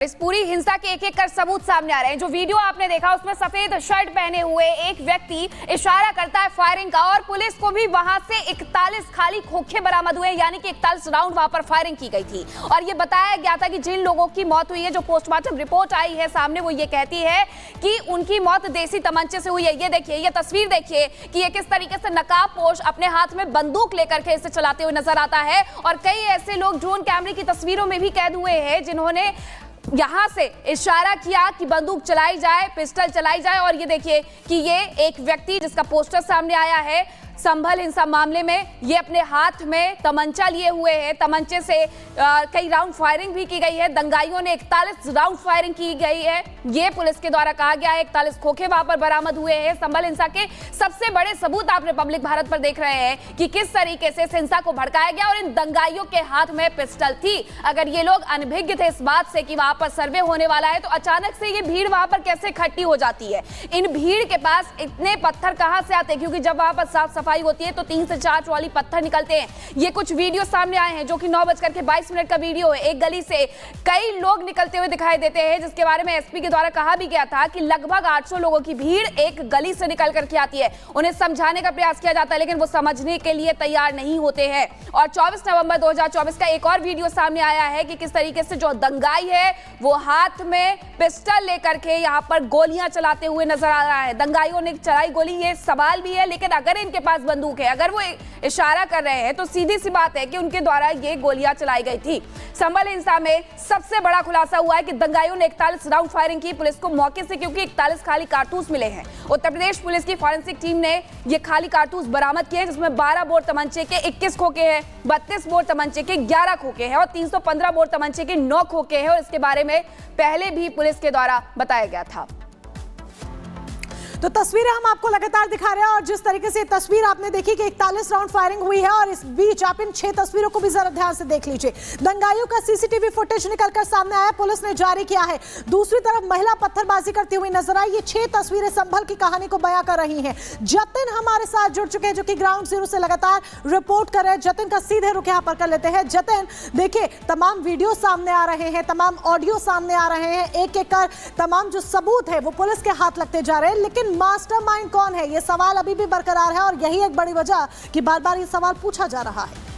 इस पूरी हिंसा के एक एक कर सबूत सामने आ रहे हैं। जो वीडियो आपने देखा उसमें सफेद शर्ट पहने हुए एक व्यक्ति इशारा करता है फायरिंग का और पुलिस को भी वहां से 41 खाली खोखे बरामद हुए, यानी कि 41 राउंड वहां पर फायरिंग की गई थी। और ये बताया गया था कि जिन लोगों की मौत हुई है, जो पोस्टमार्टम रिपोर्ट आई है सामने, वो ये कहती है कि उनकी मौत देसी तमंचे से हुई है। ये देखिए, ये तस्वीर देखिए कि ये किस तरीके से नकाबपोश अपने हाथ में बंदूक लेकर के इसे चलाते हुए नजर आता है। और कई ऐसे लोग ड्रोन कैमरे की तस्वीरों में भी कैद हुए हैं जिन्होंने यहां से इशारा किया कि बंदूक चलाई जाए, पिस्टल चलाई जाए। और ये देखिए कि ये एक व्यक्ति जिसका पोस्टर सामने आया है संभल हिंसा मामले में, ये अपने हाथ में तमंचा लिए हुए है। तमंचे से कई राउंड फायरिंग भी की गई है। दंगाइयों ने 41 राउंड फायरिंग की गई है, ये पुलिस के द्वारा कहा गया है। 41 खोखे वहां पर बरामद हुए हैं। संभल हिंसा के सबसे बड़े सबूत आप रिपब्लिक भारत पर देख रहे हैं कि किस तरीके से इस हिंसा को भड़काया गया और इन दंगाइयों के हाथ में पिस्टल थी। अगर ये लोग अनभिज्ञ थे इस बात से कि वहां पर सर्वे होने वाला है, तो अचानक से ये भीड़ वहां पर कैसे इकट्ठी हो जाती है? इन भीड़ के पास इतने पत्थर कहां से आते हैं? क्योंकि जब वहां पर साफ सफाई होती है तो 3 से 4 ट्रॉली पत्थर निकलते हैं। ये कुछ वीडियो सामने आए हैं जो कि 9:22 का वीडियो है। एक गली से कई लोग निकलते हुए दिखाई देते हैं, जिसके बारे में एसपी के द्वारा कहा भी गया था कि लगभग 800 लोगों की भीड़ एक गली से निकल करके आती है। उन्हें समझाने का प्रयास किया जाता है, लेकिन वो समझने के लिए तैयार नहीं होते हैं। और 24 नवंबर 2024 का एक और वीडियो सामने आया है कि किस तरीके से जो दंगाई है वो हाथ में पिस्टल लेकर के यहाँ पर गोलियां चलाते हुए नजर आ रहा है। दंगाइयों ने चलाई गोली, ये सवाल भी है, लेकिन अगर इनके पास बंदूक है, अगर वो इशारा कर रहे हैं, तो सीधी सी बात है कि उनके द्वारा ये गोलियां चलाई गई थी। संभल हिंसा में सबसे बड़ा खुलासा हुआ है कि दंगाइयों ने 41 राउंड फायरिंग की पुलिस को मौके से, क्योंकि 41 खाली कारतूस मिले हैं। उत्तर प्रदेश पुलिस की फॉरेंसिक टीम ने ये खाली कारतूस बरामद किए, जिसमें 12 बोर तमंचे के 21 खोखे हैं, 32 बोर तमंचे के 11 खोखे हैं और 315 बोर तमंचे के 9 खोखे हैं। और इसके बारे में पहले भी पुलिस के द्वारा बताया गया था। तो तस्वीरें हम आपको लगातार दिखा रहे हैं और जिस तरीके से तस्वीर आपने देखी कि 41 राउंड फायरिंग हुई है, और इस बीच आप इन 6 तस्वीरों को भी जरा ध्यान से देख लीजिए। दंगाइयों का सीसीटीवी फुटेज निकलकर सामने आया, पुलिस ने जारी किया है। दूसरी तरफ महिला पत्थरबाजी करती हुई नजर आई। ये 6 तस्वीरें संभल की कहानी को बयां कर रही हैं। जतिन हमारे साथ जुड़ चुके हैं, जो कि ग्राउंड जीरो से लगातार रिपोर्ट कर रहे हैं। जतिन का सीधे रुख यहां पर कर लेते हैं। जतिन, देखिए, तमाम वीडियो सामने आ रहे हैं, तमाम ऑडियो सामने आ रहे हैं, एक एक कर तमाम जो सबूत है वो पुलिस के हाथ लगते जा रहे हैं। लेकिन मास्टरमाइंड कौन है, ये सवाल अभी भी बरकरार है और यही एक बड़ी वजह कि बार बार ये सवाल पूछा जा रहा है।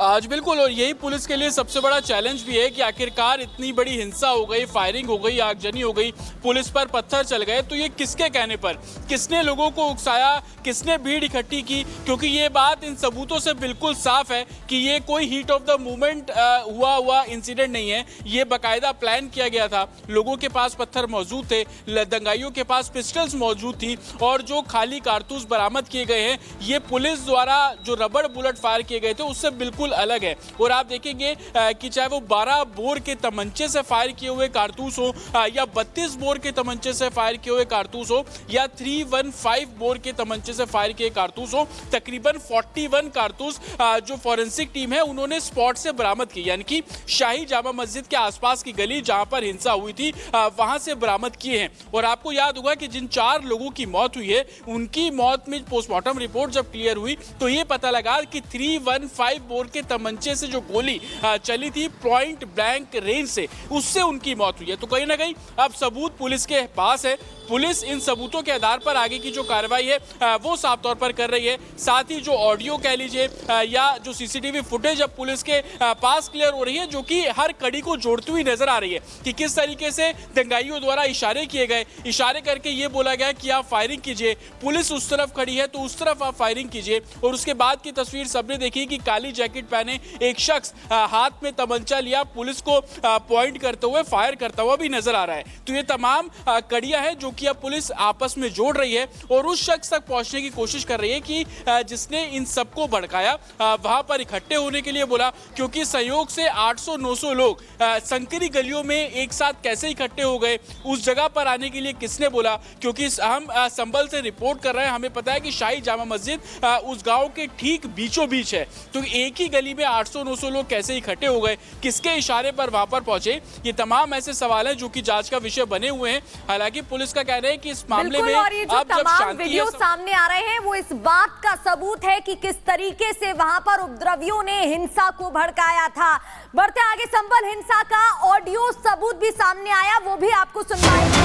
आज बिल्कुल, और यही पुलिस के लिए सबसे बड़ा चैलेंज भी है कि आखिरकार इतनी बड़ी हिंसा हो गई, फायरिंग हो गई, आगजनी हो गई, पुलिस पर पत्थर चल गए, तो ये किसके कहने पर, किसने लोगों को उकसाया, किसने भीड़ इकट्ठी की? क्योंकि ये बात इन सबूतों से बिल्कुल साफ है कि ये कोई हीट ऑफ द मोमेंट हुआ इंसिडेंट नहीं है। ये बाकायदा प्लान किया गया था। लोगों के पास पत्थर मौजूद थे, दंगाइयों के पास पिस्टल्स मौजूद थी, और जो खाली कारतूस बरामद किए गए हैं, ये पुलिस द्वारा जो रबड़ बुलेट फायर किए गए थे उससे बिल्कुल अलग है। और आप देखेंगे कि चाहे वो 12 बोर के तमंचे से फायर किए हुए कारतूस हो, या 32 बोर के तमंचे से फायर किए हुए कारतूस हो, या 315 बोर के तमंचे से फायर किए कारतूस हो, तकरीबन 41 कारतूस जो फॉरेंसिक टीम है उन्होंने स्पॉट से बरामद की, यानी कि शाही जामा मस्जिद के आसपास की गली जहां पर हिंसा हुई थी वहां से बरामद किए हैं। और आपको याद होगा कि जिन 4 लोगों की मौत हुई है, उनकी मौत में पोस्टमार्टम रिपोर्ट जब क्लियर हुई तो ये पता लगा कि 315 बोर के तमंचे से जो गोली चली थी पॉइंट ब्लैंक रेंज से, उससे उनकी मौत हुई है। तो कहीं ना कहीं अब सबूत पुलिस के पास है। पुलिस इन सबूतों के आधार पर आगे की जो कार्रवाई है वो साफ तौर पर कर रही है। साथ ही जो ऑडियो कह लीजिए या जो सीसीटीवी फुटेज अब पुलिस के पास क्लियर हो रही है, जो कि हर कड़ी को जोड़ती हुई नजर आ रही है कि किस तरीके से दंगाइयों द्वारा इशारे किए गए, इशारे करके ये बोला गया कि आप फायरिंग कीजिए, पुलिस उस तरफ खड़ी है तो उस तरफ आप फायरिंग कीजिए। और उसके बाद की तस्वीर सबने देखी कि काली जैकेट पहने एक शख्स हाथ में तमंचा लिया, पुलिस को पॉइंट करते हुए फायर करता हुआ भी नजर आ रहा है। तो ये तमाम कड़ियां हैं जो कि अब पुलिस आपस में जोड़ रही है और उस शख्स तक पहुंचने की कोशिश कर रही है कि जिसने इन सबको भड़काया, वहां पर इकट्ठे होने के लिए बोला। क्योंकि संयोग से 800-900 लोग संकरी गलियों में एक साथ कैसे इकट्ठे हो गए, उस जगह पर आने के लिए किसने बोला? क्योंकि हम संभल से रिपोर्ट कर रहे हैं, हमें पता है कि शाही जामा मस्जिद उस गांव के ठीक बीचों बीच है, तो एक ही गली में 800-900 लोग कैसे इकट्ठे हो गए, किसके इशारे पर वहां पर पहुंचे, ये तमाम ऐसे सवाल हैं जो कि जांच का विषय बने हुए हैं। हालांकि पुलिस का कहना है कि इस मामले में और ये जो अब जब तमाम शांति वीडियो सामने आ रहे हैं वो इस बात का सबूत है कि किस तरीके से वहां पर उपद्रवियों ने हिंसा को भड़काया था। बढ़ते आगे, संभल हिंसा का ऑडियो सबूत भी सामने आया, वो भी आपको सुनवाएंगे।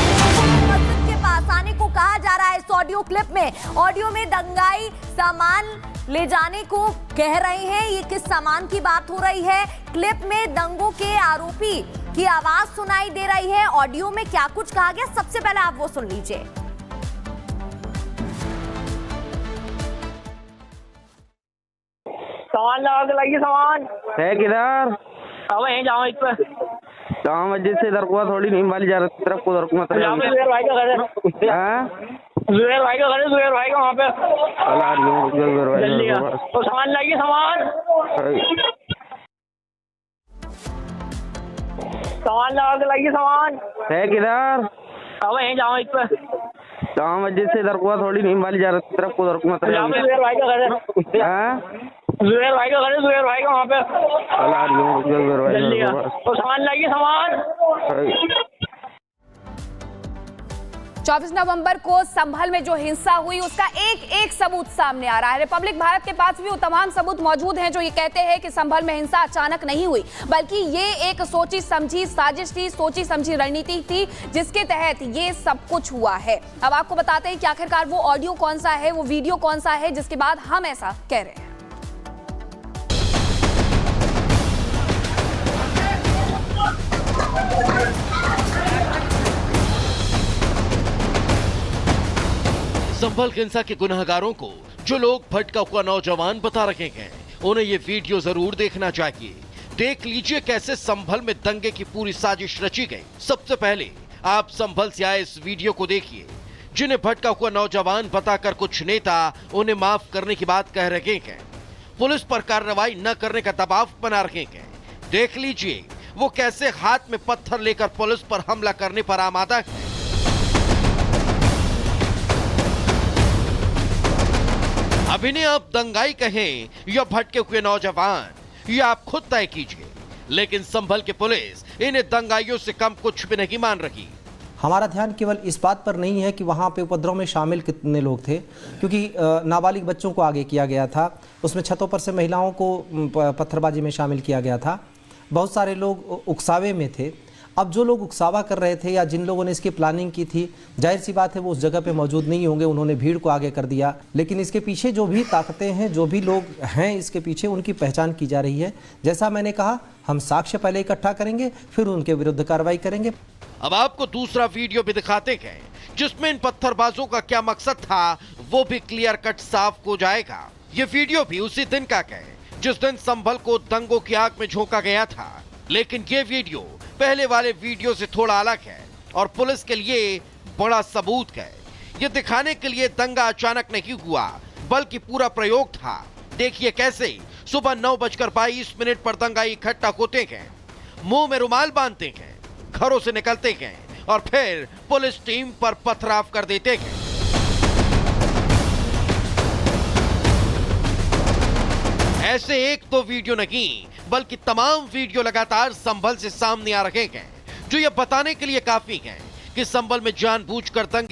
मस्जिद के पास आने को कहा जा रहा है। इस ऑडियो क्लिप में, ऑडियो में दंगाई सामान ले जाने को कह रहे हैं। ये किस सामान की बात हो रही है? क्लिप में दंगों के आरोपी की आवाज सुनाई दे रही है। ऑडियो में क्या कुछ कहा गया, सबसे पहले आप वो सुन लीजिए। सामान लगा के लाइए, सामान है किधर? अब यहीं जाओ इस पर गाँव मस्जिद से इधर को थोड़ी नहीं वाली जा रही तरफ को उधर को यहाँ पे जुबैर भाई का घर है। हाँ? जुबैर भाई का घर है, जुबैर भाई का वहाँ पे जल्दी आ। तो सामान लाइए, सामान सामान लगा के लाइए, सामान है किधर? अब यहीं जाओ इस पर गाँव मस्जिद से इधर को थोड़ी नहीं वाली जा रही तरफ को उधर को यहाँ पे जुबैर भाई का घर है। हाँ? जुबैर भाई का घर है, जुबैर भाई का वहाँ पे जल्दी आ। तो सामान लाइए, सामान 24 नवंबर को संभल में जो हिंसा हुई उसका एक एक सबूत सामने आ रहा है। रिपब्लिक भारत के पास भी वो तमाम सबूत मौजूद हैं जो ये कहते हैं कि संभल में हिंसा अचानक नहीं हुई, बल्कि ये एक सोची समझी साजिश थी, सोची समझी रणनीति थी जिसके तहत ये सब कुछ हुआ है। अब आपको बताते हैं कि आखिरकार वो ऑडियो कौन सा है, वो वीडियो कौन सा है जिसके बाद हम ऐसा कह रहे हैं। संभल हिंसा के गुनहगारों को जो लोग भटका हुआ नौजवान बता रहे हैं, उन्हें ये वीडियो जरूर देखना चाहिए। देख लीजिए कैसे संभल में दंगे की पूरी साजिश रची गई। सबसे पहले आप संभल से आए इस वीडियो को देखिए, जिन्हें भटका हुआ नौजवान बताकर कुछ नेता उन्हें माफ करने की बात कह रहे हैं, पुलिस पर कार्रवाई न करने का दबाव बना रहे हैं। देख लीजिए वो कैसे हाथ में पत्थर लेकर पुलिस पर हमला करने पर आमादा है। अब इन्हें आप दंगाई कहें या भटके हुए नौजवान, ये आप खुद तय कीजिए, लेकिन संभल के पुलिस इन्हें दंगाइयों से कम कुछ भी नहीं मान रही। हमारा ध्यान केवल इस बात पर नहीं है कि वहाँ पे उपद्रव में शामिल कितने लोग थे, क्योंकि नाबालिग बच्चों को आगे किया गया था, उसमें छतों पर से महिलाओं को पत्थरबाजी में शामिल किया गया था, बहुत सारे लोग उकसावे में थे। अब जो लोग उकसावा कर रहे थे या जिन लोगों ने इसकी प्लानिंग की थी, जाहिर सी बात है वो उस जगह पे मौजूद नहीं होंगे, उन्होंने भीड़ को आगे कर दिया। लेकिन इसके पीछे जो भी ताकतें हैं, जो भी लोग हैं इसके पीछे, उनकी पहचान की जा रही है। जैसा मैंने कहा, हम साक्ष्य पहले इकट्ठा करेंगे, फिर उनके विरुद्ध कार्रवाई करेंगे। अब आपको दूसरा वीडियो भी दिखाते हैं जिसमें इन पत्थरबाजों का क्या मकसद था वो भी क्लियर कट साफ हो जाएगा। ये वीडियो भी उसी दिन का है जिस दिन संभल को दंगों की आग में झोंका गया था, लेकिन ये वीडियो पहले वाले वीडियो से थोड़ा अलग है और पुलिस के लिए बड़ा सबूत है। ये दिखाने के लिए दंगा अचानक नहीं हुआ, बल्कि पूरा प्रयोग था। देखिए कैसे सुबह 9:22 पर दंगाई इकट्ठा होते हैं, मुंह में रुमाल बांधते हैं, घरों से निकलते हैं और फिर पुलिस टीम पर पथराव कर देते हैं। ऐसे एक तो वीडियो नहीं, बल्कि तमाम वीडियो लगातार संभल से सामने आ रहे हैं, जो ये बताने के लिए काफी हैं कि संभल में जानबूझकर दंगे